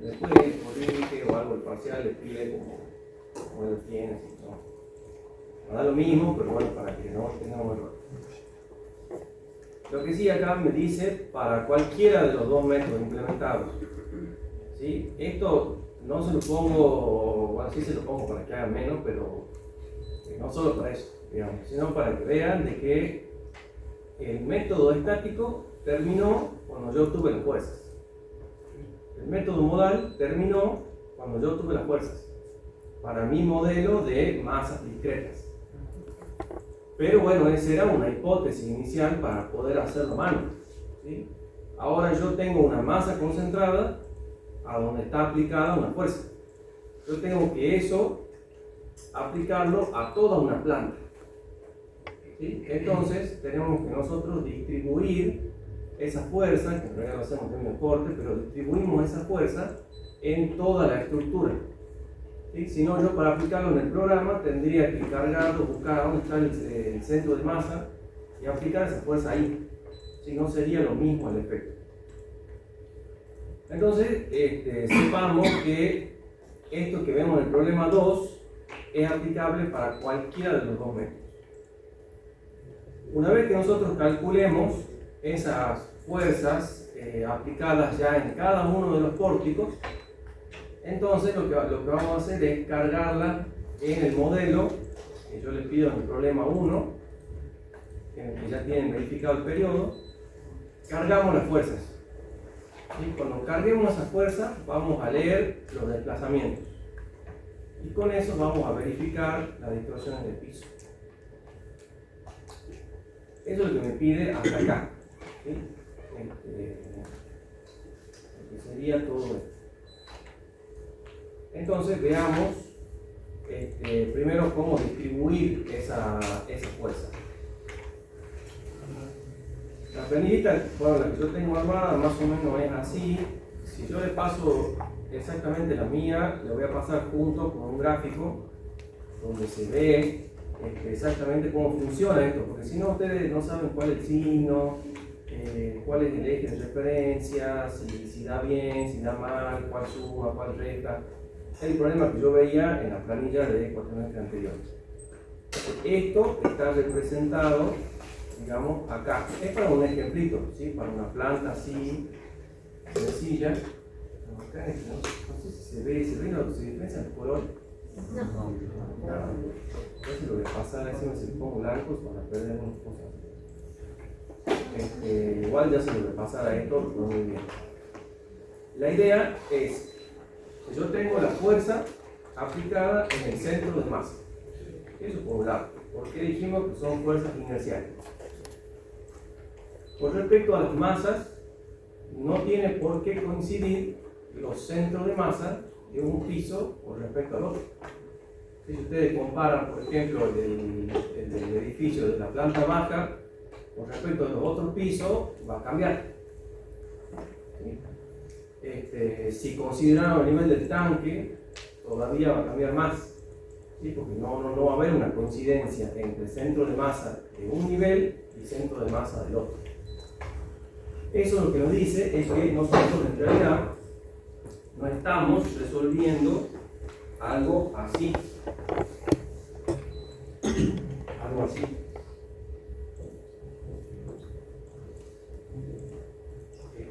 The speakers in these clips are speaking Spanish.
después corrige o algo el parcial le pide como él tiene, ¿no? No da lo mismo, pero bueno, para que no tengamos error. Lo que sí acá me dice para cualquiera de los dos métodos implementados. ¿Sí? Esto no se lo pongo, bueno, sí se lo pongo para que hagan menos, pero no solo para eso, digamos, sino para que vean de que el método estático terminó cuando yo obtuve las fuerzas. El método modal terminó cuando yo obtuve las fuerzas para mi modelo de masas discretas. Pero bueno, esa era una hipótesis inicial para poder hacerlo a mano, ¿sí? Ahora yo tengo una masa concentrada a donde está aplicada una fuerza. Yo tengo que eso aplicarlo a toda una planta, ¿sí? Entonces tenemos que nosotros distribuir esa fuerza, que en realidad lo hacemos en un corte, pero distribuimos esa fuerza en toda la estructura. ¿Sí? Si no, yo para aplicarlo en el programa tendría que cargarlo, buscar dónde está el centro de masa y aplicar esa fuerza ahí. Si no, sería lo mismo el efecto. Entonces, sepamos que esto que vemos en el problema 2 es aplicable para cualquiera de los dos métodos. Una vez que nosotros calculemos esas fuerzas aplicadas ya en cada uno de los pórticos, entonces lo que vamos a hacer es cargarla en el modelo que yo les pido en el problema 1, en el que ya tienen verificado el periodo. Cargamos las fuerzas. ¿Sí? Cuando carguemos esas fuerzas vamos a leer los desplazamientos y con eso vamos a verificar las distorsiones del piso. Eso es lo que me pide hasta acá, ¿sí? Lo que sería todo esto. Entonces veamos primero cómo distribuir esa fuerza. La planillita, bueno, la que yo tengo armada más o menos es así. Si yo le paso exactamente la mía, le voy a pasar junto con un gráfico donde se ve exactamente cómo funciona esto, porque si no ustedes no saben cuál es el signo, cuál es el eje de referencia, si da bien, si da mal, cuál suma, cuál resta. El problema que yo veía en la planilla de cuatrimestre anterior. Esto está representado, digamos, acá. Es para un ejemplito, ¿sí? Para una planta así, sencilla. Acá, no sé si se ve lo que se diferencia el color. No. Entonces lo que pasa es que si pongo blancos para perder unas cosas. Igual ya se lo voy a pasar a esto, no muy bien. La idea es que yo tengo la fuerza aplicada en el centro de masa. Eso por un lado. Porque dijimos que son fuerzas inerciales. Con respecto a las masas, no tiene por qué coincidir los centros de masa de un piso con respecto al otro. Si ustedes comparan, por ejemplo, el edificio de la planta baja con respecto a los otros pisos, va a cambiar. Si consideramos el nivel del tanque, todavía va a cambiar más. ¿Sí? Porque no va a haber una coincidencia entre centro de masa de un nivel y centro de masa del otro. Eso lo que nos dice es que nosotros en realidad no estamos resolviendo algo así. Algo así.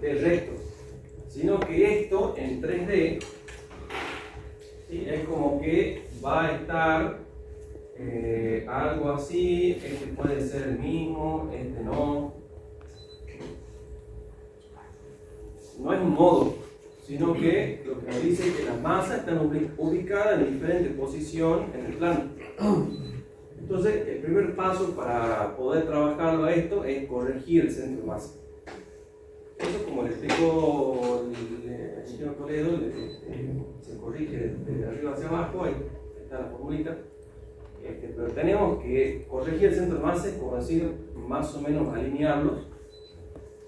Recto. Sino que esto en 3D, ¿sí? Es como que va a estar algo así. Este puede ser el mismo, este no. No es un modo, sino que lo que nos dice es que las masas están ubicadas en diferente posición en el plano. Entonces, el primer paso para poder trabajarlo a esto es corregir el centro de masa. Eso, como le explicó el ingeniero Toledo, se corrige de arriba hacia abajo, ahí está la formulita. Pero tenemos que corregir el centro de masa, como decir, más o menos alinearlos,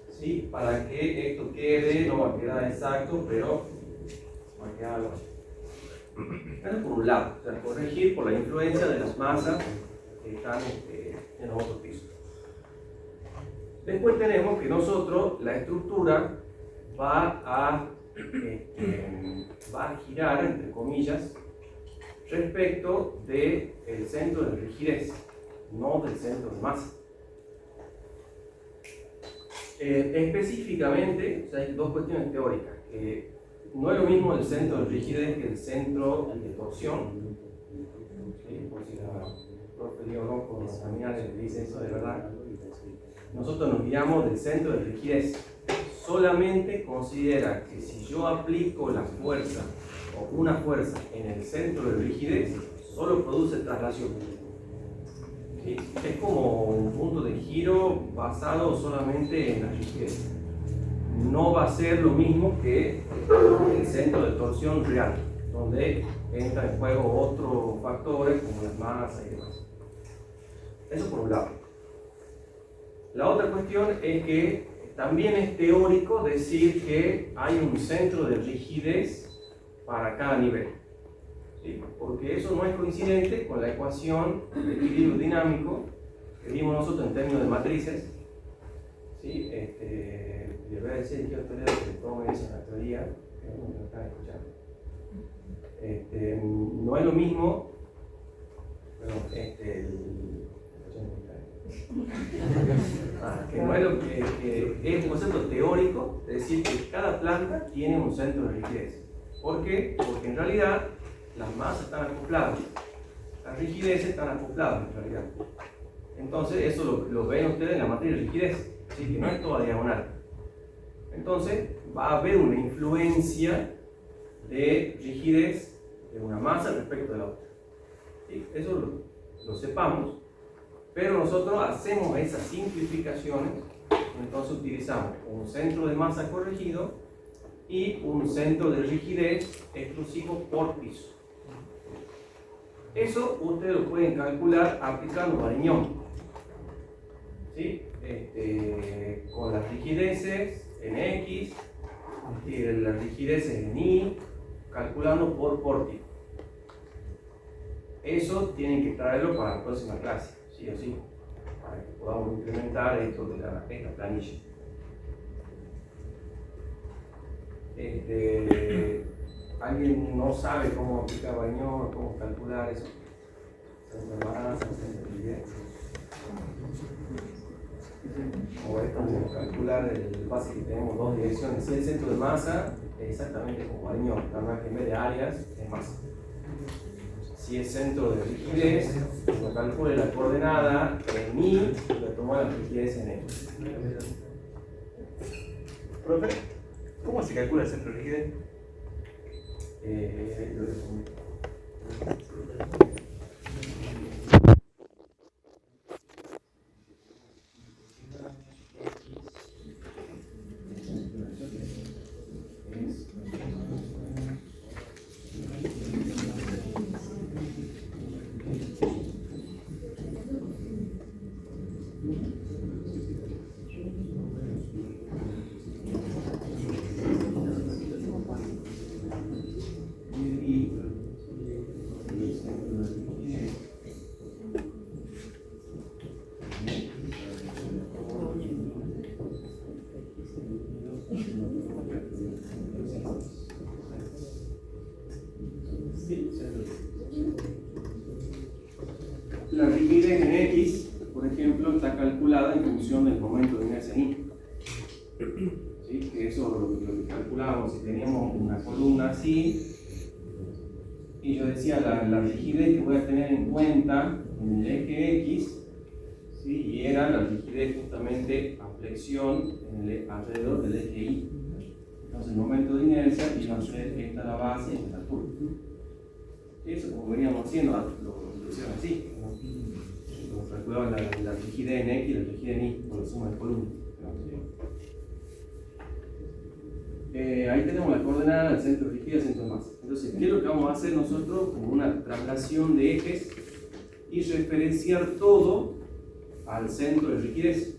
¿sí? Para que esto quede, no va a quedar exacto, pero va a quedar algo así. Eso por un lado, o sea, corregir por la influencia de las masas que están en los otros pisos. Después tenemos que nosotros, la estructura va a va a girar, entre comillas, respecto del centro de rigidez, no del centro de masa. Específicamente, o sea, hay dos cuestiones teóricas. No es lo mismo el centro de rigidez que el centro de torsión. ¿Sí? Por si la profe Leo no con los familiares le dice eso de verdad. Nosotros nos guiamos del centro de rigidez. Solamente considera que si yo aplico la fuerza o una fuerza en el centro de rigidez, solo produce traslación. ¿Sí? Es como un punto de giro basado solamente en la rigidez. No va a ser lo mismo que el centro de torsión real, donde entra en juego otros factores como las masas y demás. Eso por un lado. La otra cuestión es que también es teórico decir que hay un centro de rigidez para cada nivel. ¿Sí? Porque eso no es coincidente con la ecuación de equilibrio dinámico que vimos nosotros en términos de matrices. ¿Sí? Le voy a decir que que tome eso en la teoría, que no me están escuchando. No es lo mismo, que no es lo que es un concepto teórico, es decir, que cada planta tiene un centro de rigidez. ¿Por qué? Porque en realidad las masas están acopladas, las rigideces están acopladas en realidad. Entonces, eso lo ven ustedes en la materia de rigidez, ¿sí? Que no es toda diagonal. Entonces, va a haber una influencia de rigidez de una masa respecto de la otra. ¿Sí? Eso lo sepamos, pero nosotros hacemos esas simplificaciones, entonces utilizamos un centro de masa corregido y un centro de rigidez exclusivo por piso. Eso ustedes lo pueden calcular aplicando Varignón. ¿Sí? Con las rigideces en X y las rigideces en Y, calculando por pórtico. Eso tienen que traerlo para la próxima clase, sí o sí, para que podamos implementar esto de esta planilla. ¿Alguien no sabe cómo aplicar Varignón, cómo calcular eso? O es como calcular el base que tenemos dos direcciones. Si el centro de masa es exactamente como Varignón, nada más que en vez de áreas es masa. Si es centro de rigidez, cuando calcule la coordenada en Y, le tomo la rigidez en X. Profe, ¿cómo se calcula el centro de rigidez? La rigidez en X, por ejemplo, está calculada en función del momento de inercia en Y. ¿Sí? Que eso lo que calculábamos, si teníamos una columna así, y yo decía la rigidez que voy a tener en cuenta en el eje X, ¿sí? Y era la rigidez justamente a flexión alrededor del eje Y. Entonces el momento de inercia iba a ser esta la base y esta la altura. Eso, como veníamos haciendo, lo hicieron así, ¿no? Calculaban la rigidez en X y la rigidez en Y por la suma de columnas. Ahí tenemos la coordenada del centro de rigidez y centro de masa. Entonces, ¿qué es lo que vamos a hacer nosotros? Como una traslación de ejes y referenciar todo al centro de rigidez.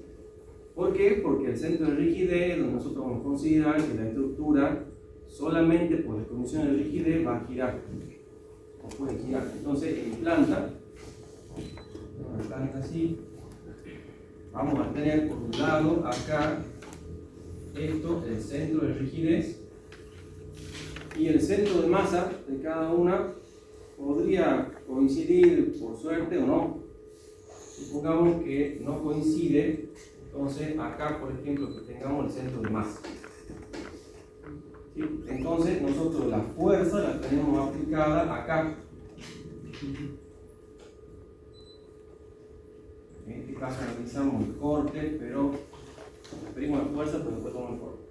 ¿Por qué? Porque el centro de rigidez, donde nosotros vamos a considerar que la estructura solamente por las condiciones de rigidez va a girar. O puede girar. Entonces, en planta así, vamos a tener por un lado acá esto, el centro de rigidez, y el centro de masa de cada una podría coincidir por suerte o no. Supongamos que no coincide, entonces acá por ejemplo que tengamos el centro de masa. ¿Sí? Entonces nosotros la fuerza la tenemos aplicada acá. En este caso analizamos el corte, pero pedimos la fuerza, pero después tomamos el corte.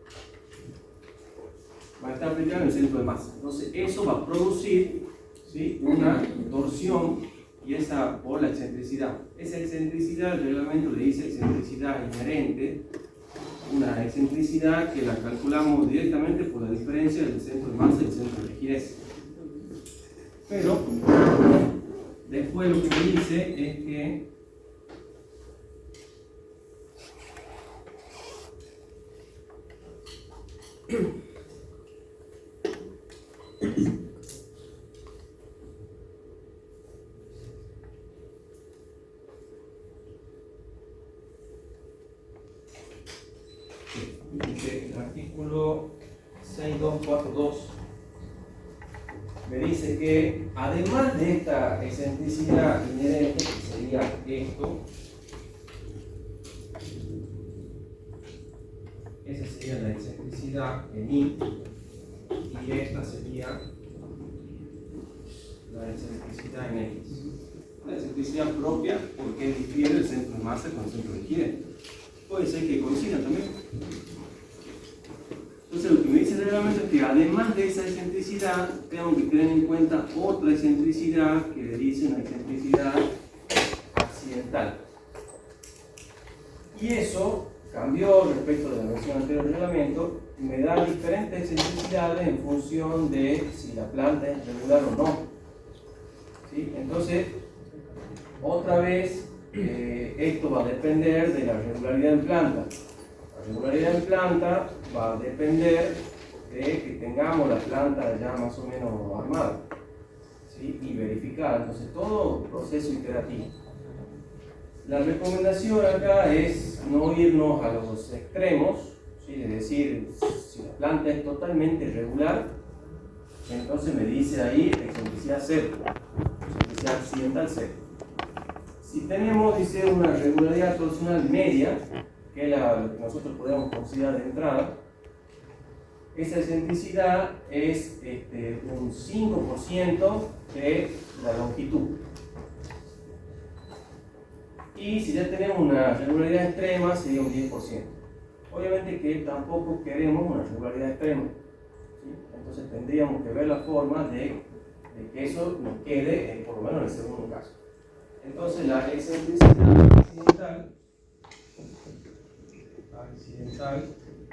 Va a estar aplicado en el centro de masa. Entonces eso va a producir, ¿sí?, una torsión, y esa por la excentricidad. Esa excentricidad, el reglamento le dice excentricidad inherente, una excentricidad que la calculamos directamente por la diferencia del centro de masa y el centro de rigidez. Pero después lo que me dice es que el artículo 6242 me dice que además de esta excentricidad inherente, que sería esto, esa sería la excentricidad en I, y esta sería la excentricidad en X. La excentricidad propia, porque difiere el centro de masa con el centro de rigidez. Puede ser que coincidan también. Entonces lo que me dice el reglamento es que además de esa excentricidad tengo que tener en cuenta otra excentricidad que le dice una excentricidad accidental. Y eso cambió respecto de la versión anterior del reglamento y me da diferentes excentricidades en función de si la planta es regular o no. ¿Sí? Entonces, otra vez, esto va a depender de la regularidad en planta. La regularidad en planta va a depender de que tengamos la planta ya más o menos armada, ¿sí?, y verificada. Entonces, todo proceso iterativo. La recomendación acá es no irnos a los extremos, ¿sí?, es decir, si la planta es totalmente irregular, entonces me dice ahí excentricidad cero, excentricidad accidental cero. Si tenemos, dice, una regularidad torsional media, que es lo que nosotros podemos considerar de entrada, esa excentricidad es un 5% de la longitud. Y si ya tenemos una regularidad extrema, sería un 10%. Obviamente que tampoco queremos una regularidad extrema, ¿sí? Entonces tendríamos que ver la forma de que eso nos quede, por lo menos en el segundo caso. Entonces la excentricidad accidental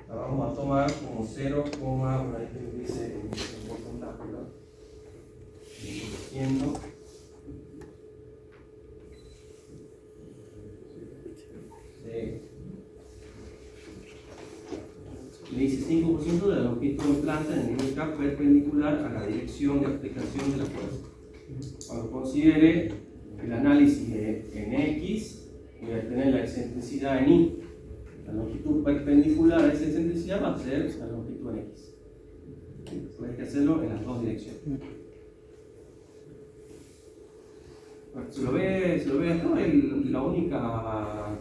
la vamos a tomar como 0, ahí que dice en porcentaje, ¿no? 100%. Le dice 5% de la longitud de planta en el nivel K perpendicular a la dirección de aplicación de la fuerza. Cuando considere el análisis en X, voy a tener la excentricidad en Y. La longitud perpendicular a esa excentricidad va a ser la longitud en X. Hay que hacerlo en las dos direcciones. Bueno, se lo ve acá, es la única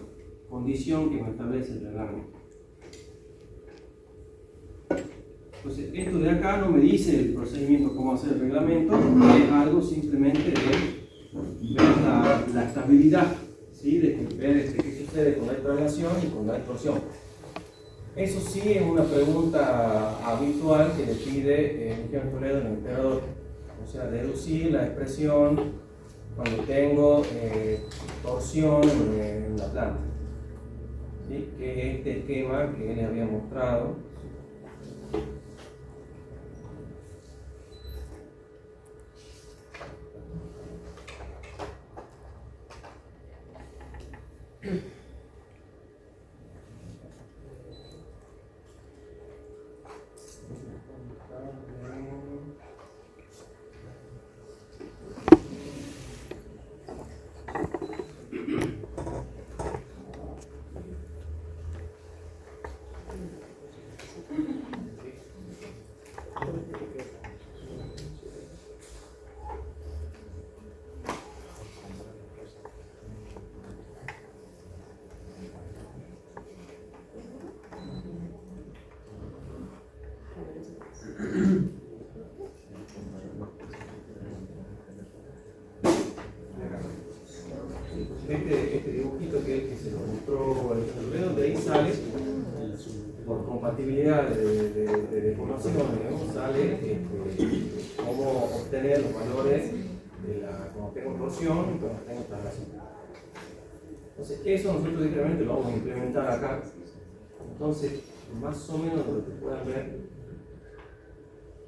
condición que me establece el reglamento. Entonces, esto de acá no me dice el procedimiento, cómo hacer el reglamento, es algo simplemente de ver la estabilidad, ¿sí?, de ver qué sucede con la traslación y con la distorsión. Eso sí es una pregunta habitual que le pide Miguel Toledo en el integrador, o sea, deducir la expresión cuando tengo torsión en la planta, ¿sí?, que es este esquema que les había mostrado. este dibujito que se lo mostró el dedo, de ahí sale, por compatibilidad de deformación, digamos, sale cómo obtener los valores cuando tengo torsión y cuando tengo traslación. Entonces, eso nosotros directamente lo vamos a implementar acá. Entonces, más o menos lo que puedan ver,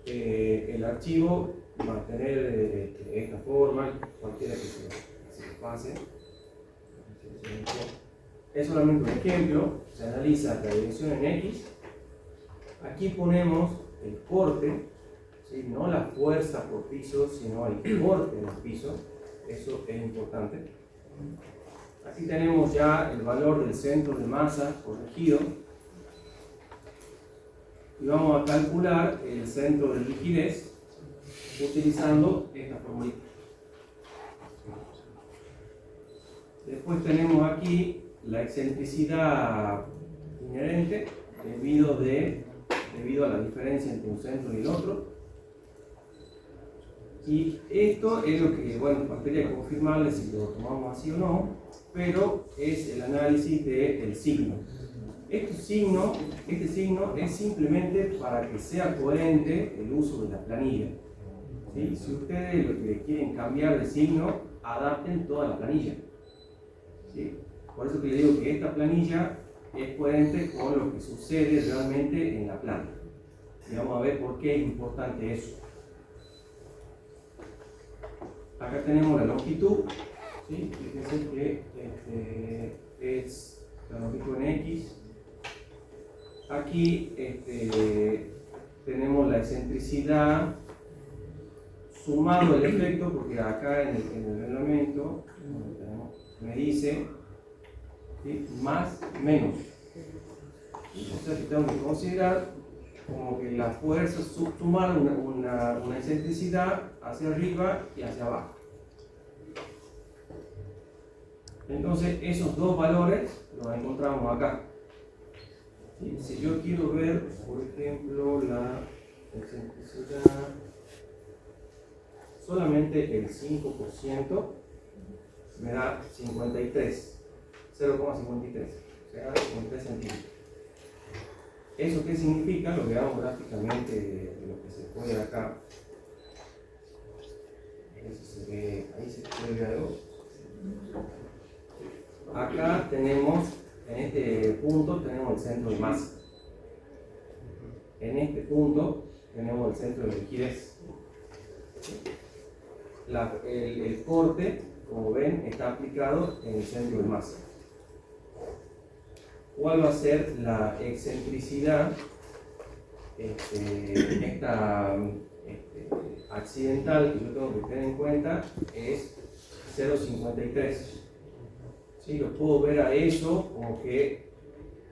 el archivo va a tener esta forma, cualquiera que se pase. Es solamente un ejemplo, se analiza la dirección en X. Aquí ponemos el corte, ¿sí? No la fuerza por piso, sino el corte en el piso, eso es importante. Aquí tenemos ya el valor del centro de masa corregido y vamos a calcular el centro de rigidez utilizando esta formulita. Después tenemos aquí la excentricidad inherente debido a la diferencia entre un centro y el otro. Y esto es lo que, bueno, faltaría confirmarle si lo tomamos así o no, pero es el análisis del signo. Este signo es simplemente para que sea coherente el uso de la planilla. ¿Sí? Si ustedes lo que quieren cambiar de signo, adapten toda la planilla. ¿Sí? Por eso que le digo que esta planilla es coherente con lo que sucede realmente en la planta. Y vamos a ver por qué es importante eso. Acá tenemos la longitud, ¿sí? Fíjense que es la longitud en X. Aquí tenemos la excentricidad sumado el efecto, porque acá en el reglamento me dice, ¿sí? Más menos. O sea que tengo que considerar como que la fuerza sumar una excentricidad hacia arriba y hacia abajo. Entonces esos dos valores los encontramos acá. ¿Sí? Si yo quiero ver, por ejemplo, la excentricidad solamente el 5%, me da 53, 0,53, o sea, 53 centímetros. ¿Eso qué significa? Lo veamos gráficamente de lo que se puede ver acá. Eso se ve, ahí se puede ver algo. Acá tenemos, en este punto tenemos el centro de masa. En este punto tenemos el centro de rigidez. El corte, como ven, está aplicado en el centro de masa. ¿Cuál va a ser la excentricidad accidental que yo tengo que tener en cuenta? Es 0,53. ¿Sí? Lo puedo ver a eso como que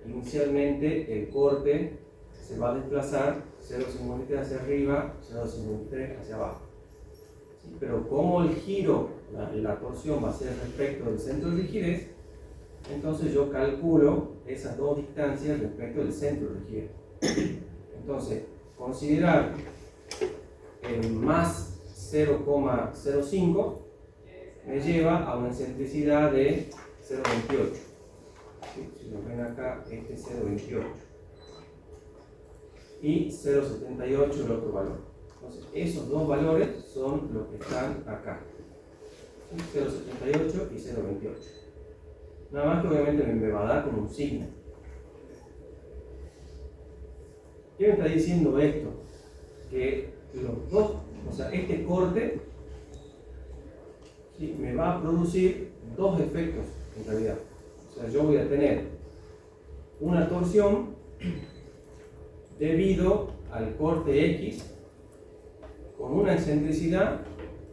inicialmente el corte se va a desplazar 0,53 hacia arriba, 0,53 hacia abajo. ¿Sí? Pero como el giro, la torsión va a ser respecto del centro de rigidez, entonces yo calculo esas dos distancias respecto del centro de rigidez. Entonces, considerar el más 0,05 me lleva a una excentricidad de 0,28. ¿Sí? Si lo ven acá, este es 0,28. Y 0,78 el otro valor. Entonces, esos dos valores son los que están acá. ¿Sí? 0,78 y 0,28. Nada más que obviamente me va a dar como un signo. ¿Qué me está diciendo esto? Que los dos, o sea, este corte, ¿sí? Me va a producir dos efectos en realidad. O sea, yo voy a tener una torsión debido al corte X con una excentricidad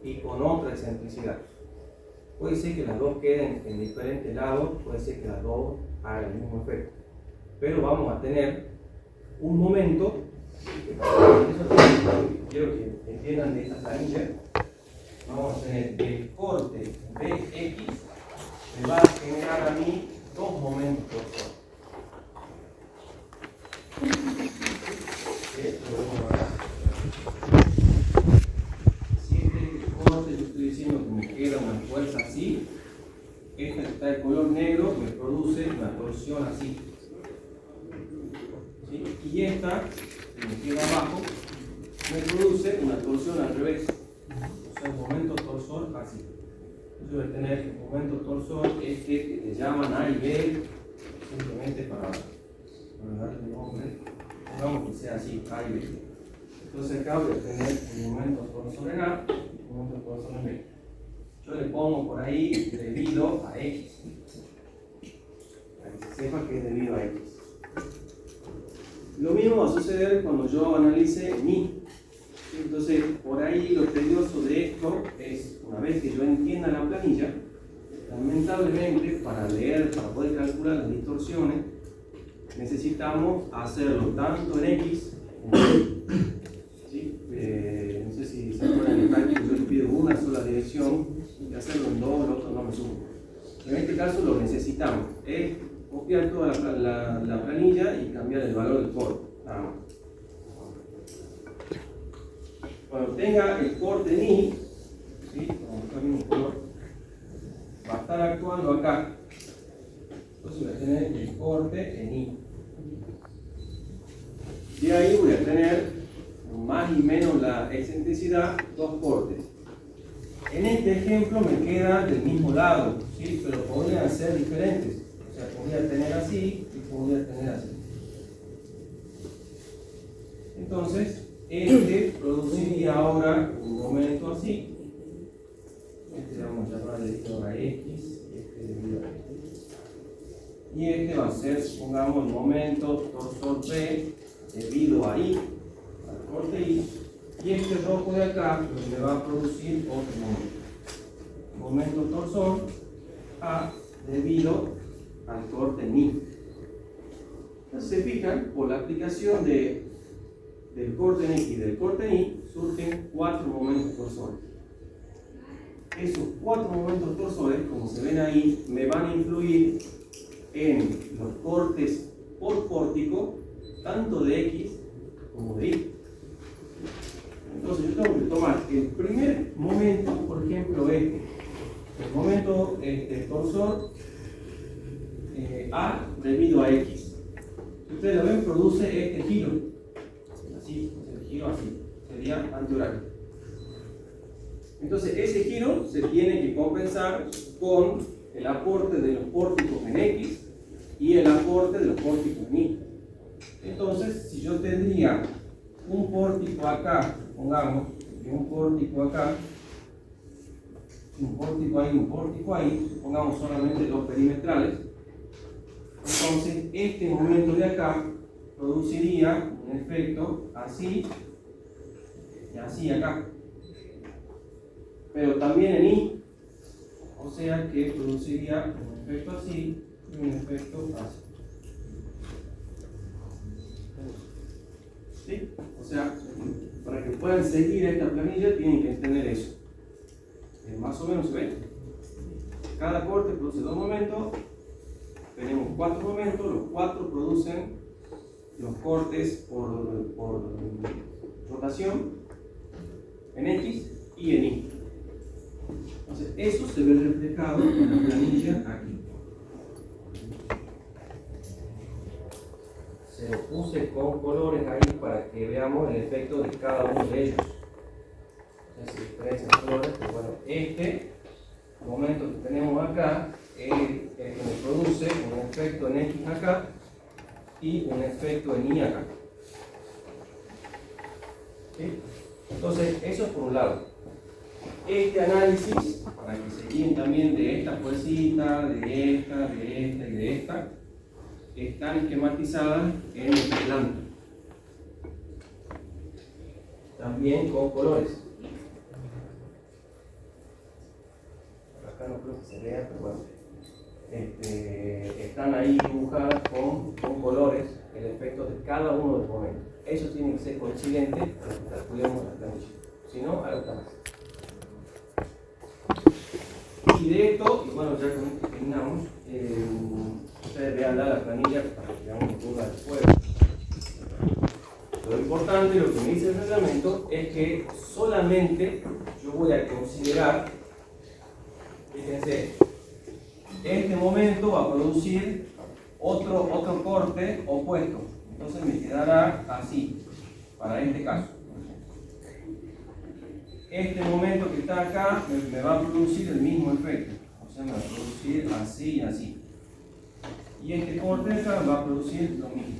y con otra excentricidad. Puede ser que las dos queden en diferentes lados, puede ser que las dos hagan el mismo efecto, pero vamos a tener un momento, eso quiero que entiendan de esta planilla, vamos a tener el corte de X, me va a generar a mí dos momentos torsores. Si este corte yo estoy diciendo que me queda una fuerza así, esta está de color negro, me produce una torsión así. ¿Sí? Y esta, que me queda abajo, me produce una torsión al revés. O sea, un momento torsor así. Yo voy a tener un momento torsor, que le llaman A y B, simplemente para darle nombre. Pongamos que sea así, A y B. Entonces acá voy a tener un momento torsor en A y un momento torsor en B. Yo le pongo por ahí debido a X. Para que se sepa que es debido a X. Lo mismo va a suceder cuando yo analice mi. Entonces, por ahí lo tedioso de esto es, una vez que yo entienda la planilla, lamentablemente para leer, para poder calcular las distorsiones, necesitamos hacerlo tanto en X como en Y. ¿Sí? No sé si se acuerdan del cálculo, yo les pido una sola dirección y hacerlo en dos, el otro no me suma. En este caso lo necesitamos, es copiar toda la planilla y cambiar el valor del corte, nada más. Cuando tenga el corte en I, ¿sí? Va a estar actuando acá. Entonces voy a tener el corte en I. De ahí voy a tener más y menos la excentricidad, dos cortes. En este ejemplo me queda del mismo lado, ¿sí? Pero podrían ser diferentes. O sea, podría tener así y podría tener así. Entonces, este produciría ahora un momento así. Este vamos a llamar debido a X y este debido a X. Y este va a ser, pongamos, el momento torsor P debido a I, al corte I. Y este rojo de acá me va a producir otro momento. Momento torsor A debido al corte Ni. Entonces se fijan, por la aplicación del corte en X y del corte en Y, surgen 4 momentos torsores. Esos 4 momentos torsores, como se ven ahí, me van a influir en los cortes por pórtico, tanto de X como de Y. Entonces yo tengo que tomar el primer momento, por ejemplo el momento torsor A debido a X. Si ustedes lo ven, produce este giro. Así, el giro así, sería antihorario. Entonces ese giro se tiene que compensar con el aporte de los pórticos en X y el aporte de los pórticos en Y. Entonces, si yo tendría un pórtico acá, pongamos, y un pórtico acá, un pórtico ahí, pongamos solamente los perimetrales, entonces este momento de acá produciría un efecto así y así acá, pero también en Y, o sea que produciría un efecto así y un efecto así. ¿Sí? O sea, para que puedan seguir esta planilla tienen que entender eso. Más o menos se ve. Cada corte produce 2 momentos. Tenemos 4 momentos. Los 4 producen los cortes por rotación en X y en Y. Entonces, eso se ve reflejado en la planilla aquí. Se lo puse con colores ahí para que veamos el efecto de cada uno de ellos. Entonces, diferencia de colores, pero bueno, este momento que tenemos acá es el que me produce un efecto en X acá y un efecto en Y acá. ¿Sí? Entonces, eso es por un lado. Este análisis, para que se guíen también de esta fuercita, de esta y de esta, están esquematizadas en el planta. También con colores. Acá no creo que se vea, pero bueno. Están ahí dibujadas con colores el efecto de cada uno de los momentos. Eso tiene que ser coincidente para que calculemos la planilla. Si no, algo está más. Y de esto, y bueno, ya con esto terminamos, ustedes vean la planilla para que veamos un poco después. Lo importante, lo que me dice el reglamento, es que solamente yo voy a considerar, fíjense, este momento va a producir otro corte opuesto. Entonces me quedará así, para este caso. Este momento que está acá me va a producir el mismo efecto. O sea, me va a producir así y así. Y este corte de acá va a producir lo mismo.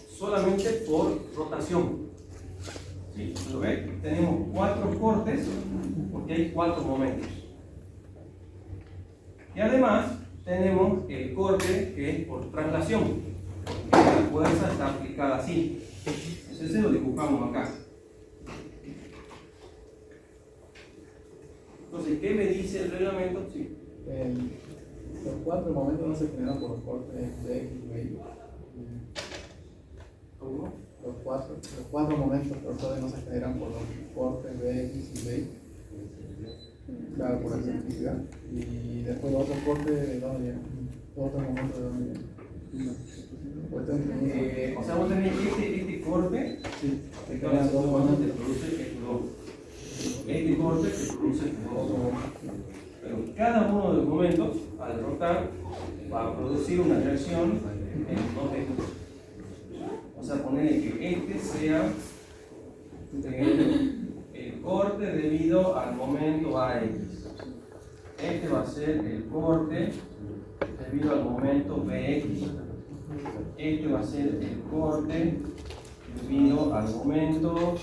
Solamente por rotación. ¿Sí? ¿Lo ven? Tenemos 4 cortes porque hay 4 momentos. Y además tenemos el corte que es por traslación. La fuerza está aplicada así. Entonces lo dibujamos acá. Entonces, ¿qué me dice el reglamento? Sí. Los 4 momentos no se generan por los cortes de X y Y. ¿Cómo? Los cuatro momentos torsales no se generan por los cortes de X y Y. Claro, por electricidad. Y después los otros cortes de dónde llegan. Los otros momentos de dónde llegan. O sea, vos tenés este corte, Sí, que te produce este doble. Este corte te produce este doble. Pero cada uno de los momentos, al rotar, va a producir una reacción en dos textos. O sea, ponerle que este sea el corte debido al momento AX. Este va a ser el corte debido al momento BX. Este va a ser el corte debido al momento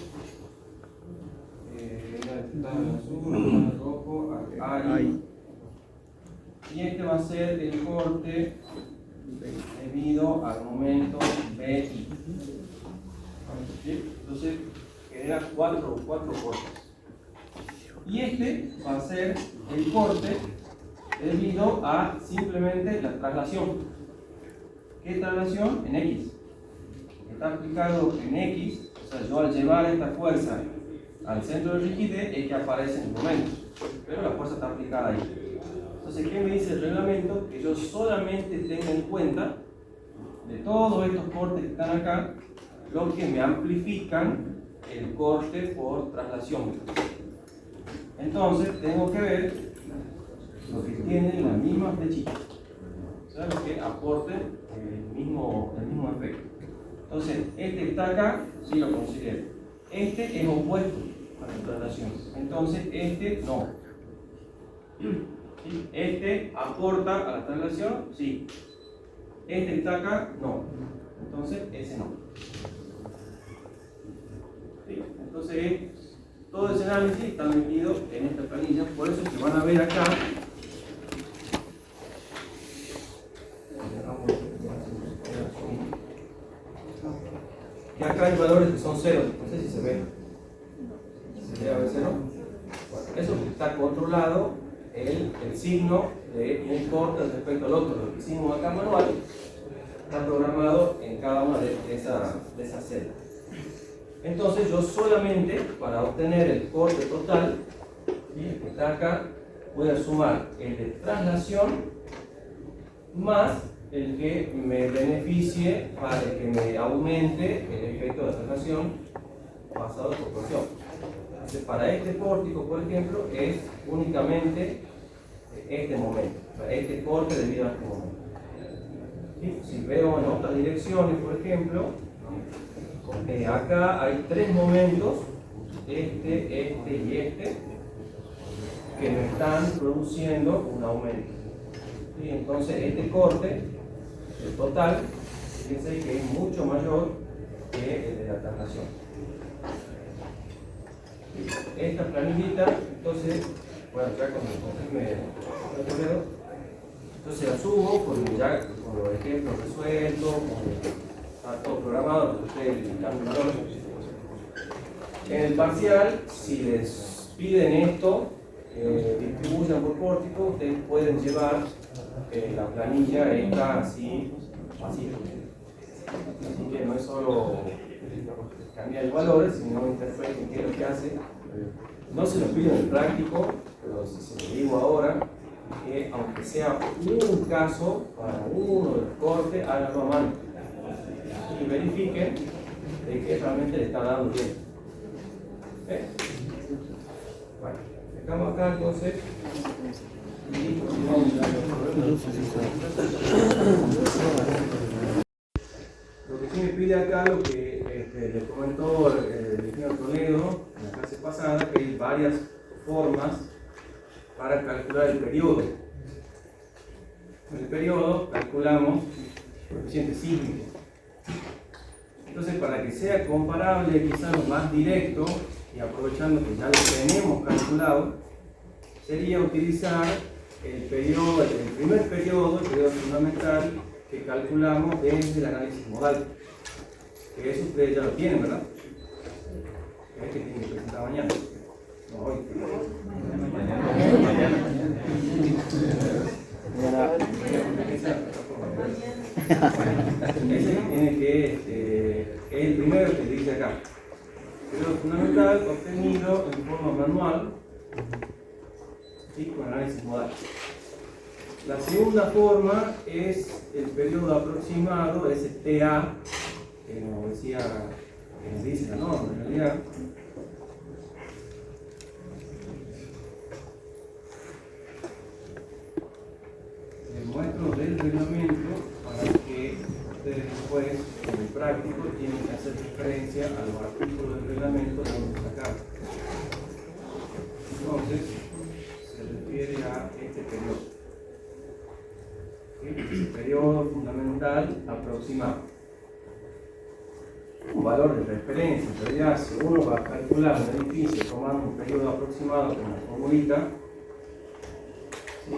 azul, rojo, AI. Y este va a ser el corte debido al momento BI. Entonces genera 4 cortes. Y este va a ser el corte debido a simplemente la traslación. ¿Qué traslación? En X. Está aplicado en X, o sea, yo al llevar esta fuerza al centro de rigidez es que aparece en el momento, pero la fuerza está aplicada ahí. Entonces, ¿qué me dice el reglamento? Que yo solamente tenga en cuenta de todos estos cortes que están acá, los que me amplifican el corte por traslación. Entonces, tengo que ver los que tienen la misma flechita, o sea, los que aporten el mismo efecto. Entonces, este que está acá, sí lo considero. Este es opuesto a la traslación. Entonces, este no. ¿Sí? Este aporta a la traslación, sí. Este que está acá, no. Entonces, ese no. ¿Sí? Entonces, todo ese análisis está metido en esta planilla. Por eso es que van a ver acá. Y acá hay valores que son ceros, no sé si se ve. ¿Se ve a ver cero? Bueno, eso está controlado el signo de un corte respecto al otro. Lo que hicimos acá manual está programado en cada una de esas celdas. Entonces yo solamente para obtener el corte total, ¿sí?, que está acá, voy a sumar el de traslación más el que me beneficie para que me aumente el efecto de la traslación pasado a proporción. Entonces, para este pórtico, por ejemplo, es únicamente este momento, este corte debido a este momento. ¿Sí? Si veo en otras direcciones, por ejemplo, acá hay 3 momentos, este y este, que me están produciendo un aumento. ¿Sí? Entonces, este corte, el total, fíjense que es mucho mayor que el de la traslación. Esta planillita, entonces, bueno, ya con el dedo, entonces la subo con los ejemplos resueltos, está todo programado, ustedes le dan un valor. En el parcial, si les piden esto, distribuyan por pórtico, ustedes pueden llevar la planilla esta así. Así que no es solo cambiar el valor, sino interpreten qué es lo que hace. No se lo pido en el práctico, pero si se lo digo ahora, que aunque sea un caso para uno de los cortes, háganlo a mano y verifiquen de que realmente le está dando bien. Bueno, Dejamos acá entonces y continuamos ya. Lo que sí me pide acá, lo que le comentó el ingeniero Toledo en la clase pasada, que hay varias formas para calcular el periodo. En el periodo calculamos el coeficiente sísmico. Entonces, para que sea comparable, quizás lo más directo, y aprovechando que ya lo tenemos calculado, sería utilizar el primer periodo, el periodo fundamental, que calculamos desde el análisis modal. Que eso ustedes ya lo tienen, ¿verdad? Es que tienen que presentar mañana. No, hoy. Ese tiene que, es el primero que dice acá. Periodo fundamental obtenido en forma manual y con análisis modal. La segunda forma es el periodo aproximado, ese TA, que nos decía, que nos dice la norma en realidad. Les muestro del reglamento para que ustedes después, en el práctico, tienen que hacer referencia a los artículos del reglamento de donde sacaron. Entonces, se refiere a este periodo. El periodo fundamental aproximado. Un valor de referencia, en realidad, si uno va a calcular un edificio tomando un periodo aproximado con una formulita, ¿sí?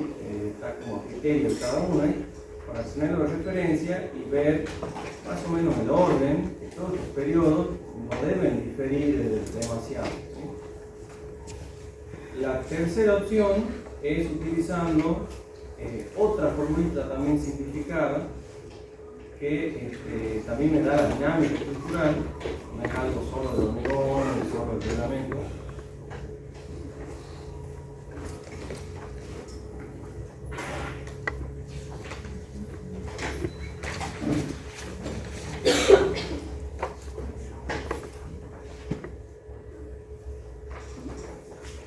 Está como a criterio de cada uno, para tenerlo de referencia y ver más o menos el orden que todos los periodos no deben diferir demasiado, ¿sí? La tercera opción es utilizando otra formulita también simplificada que también me da la dinámica estructural, no es algo solo de hormigón, ni solo de reglamento.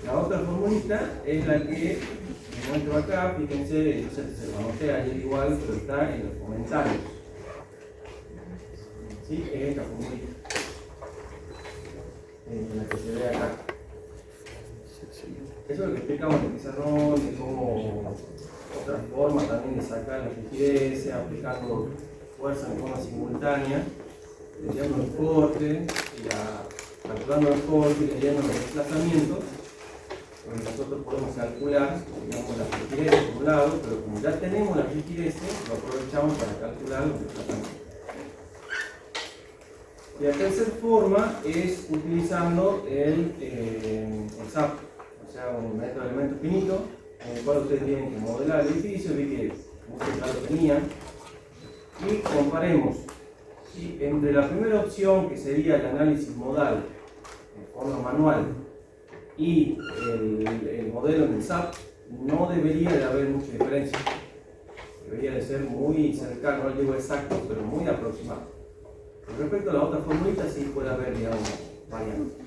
La otra formulita es la que muestro acá, fíjense, yo se lo anoté ayer igual, pero está en los comentarios. ¿Sí? Es esta formulita, la que se ve acá. Eso es lo que explicamos en el pizarrón, de cómo otra forma también de sacar la rigidez, aplicando fuerza en forma simultánea, leyendo los cortes, calculando los cortes y leyendo los desplazamientos. Nosotros podemos calcular, digamos, las rigideces por un lado, pero como ya tenemos las rigideces, lo aprovechamos para calcular los desplazamientos. Y la tercera forma es utilizando el SAP, o sea, un método de elemento finito, en el cual ustedes tienen que modelar el edificio, vi que ustedes ya lo tenían, y comparemos, ¿sí? Entre la primera opción, que sería el análisis modal en forma manual, y el modelo en el SAP, no debería de haber mucha diferencia. Debería de ser muy cercano, no digo exacto, pero muy aproximado. Con respecto a la otra formulita, sí puede haber, digamos, variantes.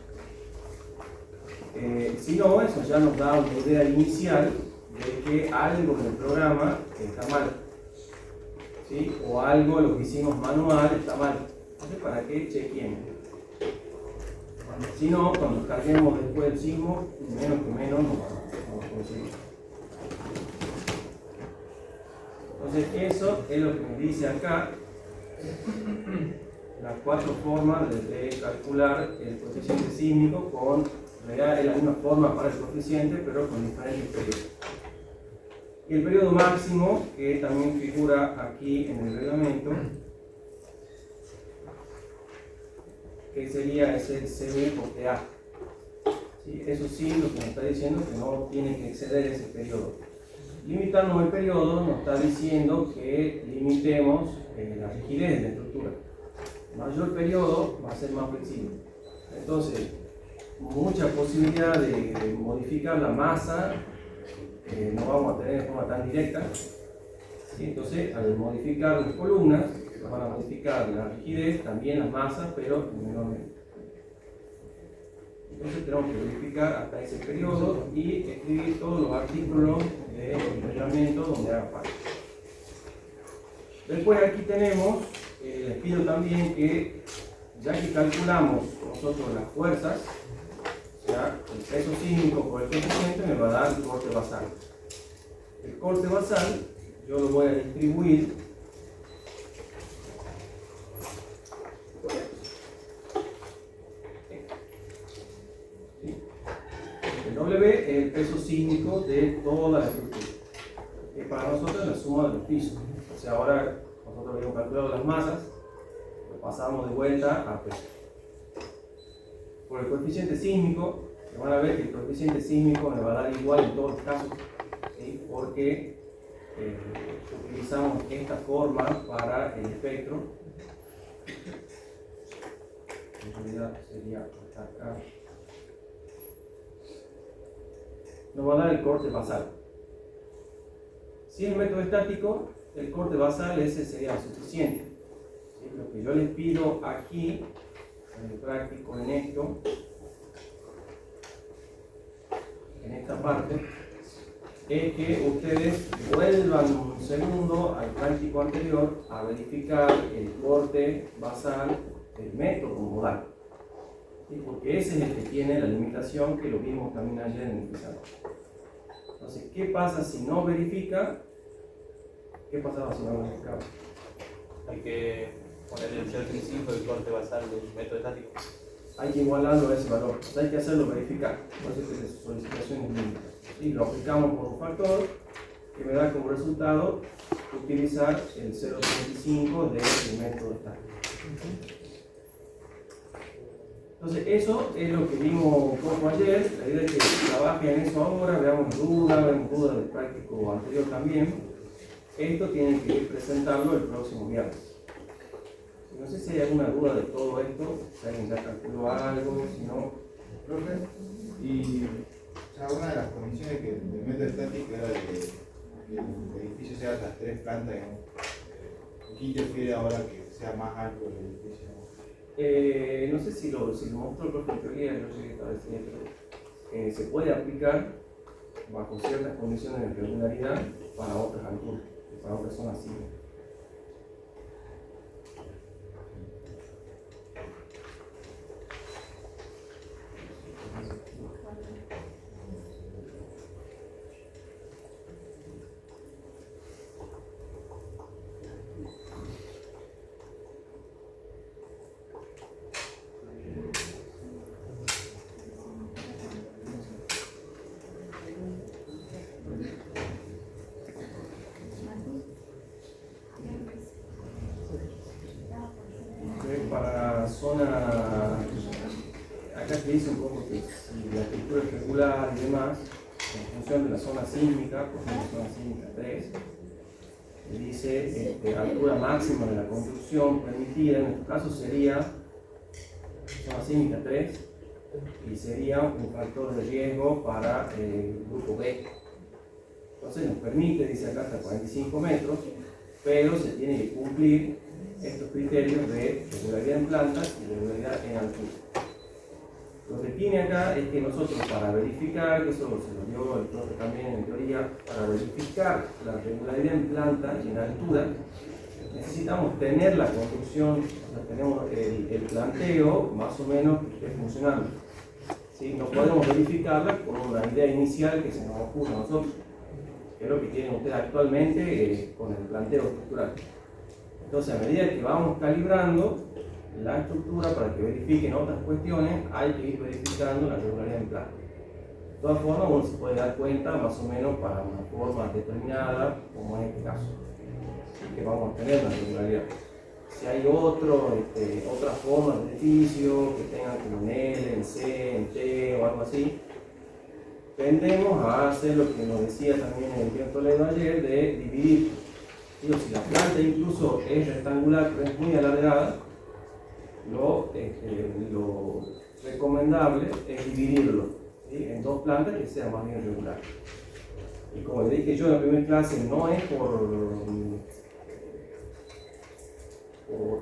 Si no, eso ya nos da una idea inicial de que algo en el programa está mal, ¿sí? O algo, lo que hicimos manual, está mal. Entonces, ¿para qué chequeemos? Si no, cuando carguemos después del sismo, menos que menos nos vamos a conseguir. Entonces, eso es lo que me dice acá las cuatro formas de calcular el coeficiente sísmico con es la misma forma para el coeficiente, pero con diferentes periodos. Y el periodo máximo, que también figura aquí en el reglamento, que sería ese CB por TA. ¿Sí? Eso sí, lo que nos está diciendo es que no tiene que exceder ese periodo. Limitarnos el periodo nos está diciendo que limitemos la rigidez de la estructura. Mayor periodo va a ser más flexible. Entonces, mucha posibilidad de modificar la masa no vamos a tener de forma tan directa. ¿Sí? Entonces, al modificar las columnas, van a modificar la rigidez, también las masas, pero en menor medida. Entonces tenemos que verificar hasta ese periodo y escribir todos los artículos del reglamento donde haga falta. Después aquí tenemos, les pido también que, ya que calculamos nosotros las fuerzas, o sea, el peso sísmico por el coeficiente me va a dar el corte basal. El corte basal yo lo voy a distribuir el W es el peso sísmico de toda la estructura, que para nosotros es la suma de los pisos. O sea, ahora nosotros habíamos calculado las masas, lo pasamos de vuelta a peso. Por el coeficiente sísmico, van a ver que el coeficiente sísmico me va a dar igual en todos los casos, ¿sí? Porque utilizamos esta forma para el espectro. En realidad sería acá. Nos va a dar el corte basal. Si es el método estático, el corte basal ese sería suficiente. ¿Sí? Lo que yo les pido aquí, en el práctico, en esto, en esta parte, es que ustedes vuelvan un segundo al práctico anterior a verificar el corte basal del método modal. ¿Sí? Porque ese es el que tiene la limitación que lo vimos también ayer en el pizarrón. Entonces, ¿qué pasa si no verifica? ¿Qué pasaba si no verificaba? Hay que poner el 0,35 del corte basal del método estático. Hay que igualarlo a ese valor. Entonces hay que hacerlo verificar. Por eso es que su solicitación es mínima. ¿Sí? Lo aplicamos por un factor que me da como resultado utilizar el 0,35 del método estático. Entonces eso es lo que vimos un poco ayer. La idea es que trabajen en eso ahora, veamos dudas del práctico anterior también. Esto tienen que presentarlo el próximo viernes. No sé si hay alguna duda de todo esto, si alguien ya calculó algo, si no. Profe, y ya una de las condiciones del método estático era de que el edificio sea hasta 3 plantas, digamos. ¿Qué interfiere ahora que sea más alto el edificio? No sé si lo mostró el profe en teoría, no sé qué está diciendo, pero se puede aplicar bajo ciertas condiciones de regularidad para otras alturas, para otras zonas sísmicas. Para zona, acá te dice un poco que si la estructura es regular y demás, en función de la zona sísmica, por ejemplo, zona sísmica 3, dice altura máxima de la construcción permitida, en este caso sería zona sísmica 3, y sería un factor de riesgo para el grupo B. Entonces nos permite, dice acá, hasta 45 metros, pero se tiene que cumplir estos criterios de regularidad en plantas y regularidad en altura. Lo que tiene acá es que nosotros, para verificar, que eso se lo dio el profe también en teoría, para verificar la regularidad en planta y en altura, necesitamos tener la construcción, o sea, tenemos el planteo más o menos que esté funcionando. ¿Sí? No podemos verificarla con una idea inicial que se nos ocurre a nosotros, que es lo que tienen ustedes actualmente con el planteo estructural. Entonces, a medida que vamos calibrando la estructura para que verifiquen otras cuestiones, hay que ir verificando la regularidad en planta. De todas formas, uno se puede dar cuenta más o menos para una forma determinada, como en este caso, que vamos a tener la regularidad. Si hay otras formas de edificio que tengan como en L, en C, en T o algo así, tendemos a hacer lo que nos decía también el tío Toledo ayer, de dividir. Digo, si la planta incluso es rectangular pero es muy alargada, lo recomendable es dividirlo, ¿sí? En dos plantas que sean más bien regulares. Y como le dije yo en la primera clase, no es por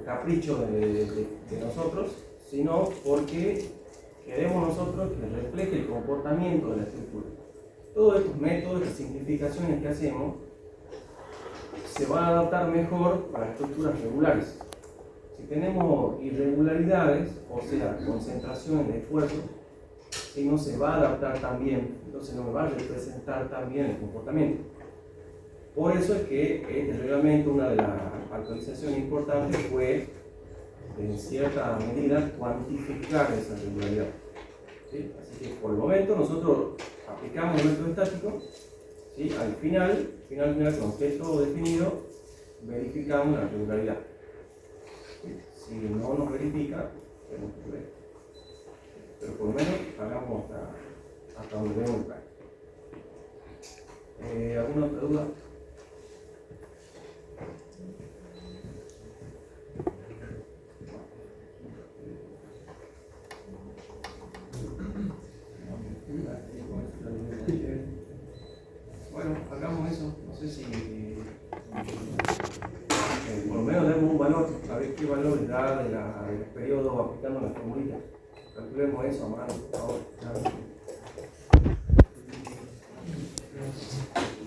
capricho de nosotros, sino porque queremos nosotros que refleje el comportamiento de la estructura. Todos estos métodos, estas simplificaciones que hacemos, se van a adaptar mejor para estructuras regulares. Si tenemos irregularidades, o sea, concentraciones de esfuerzo, si no se va a adaptar tan bien, entonces no me va a representar tan bien el comportamiento. Por eso es que este reglamento, una de las actualizaciones importantes fue, en cierta medida, cuantificar esa regularidad. ¿Sí? Así que por el momento nosotros aplicamos el método estático, ¿sí? Al final, con todo definido, verificamos la regularidad. ¿Sí? Si no nos verifica, tenemos que ver. Pero por lo menos hagamos hasta donde vemos el plan. ¿Alguna otra duda? Bueno, hagamos eso. No sé si por lo menos demos un valor, a ver qué valor le da del periodo aplicando la formulita. Calculemos eso a mano ahora.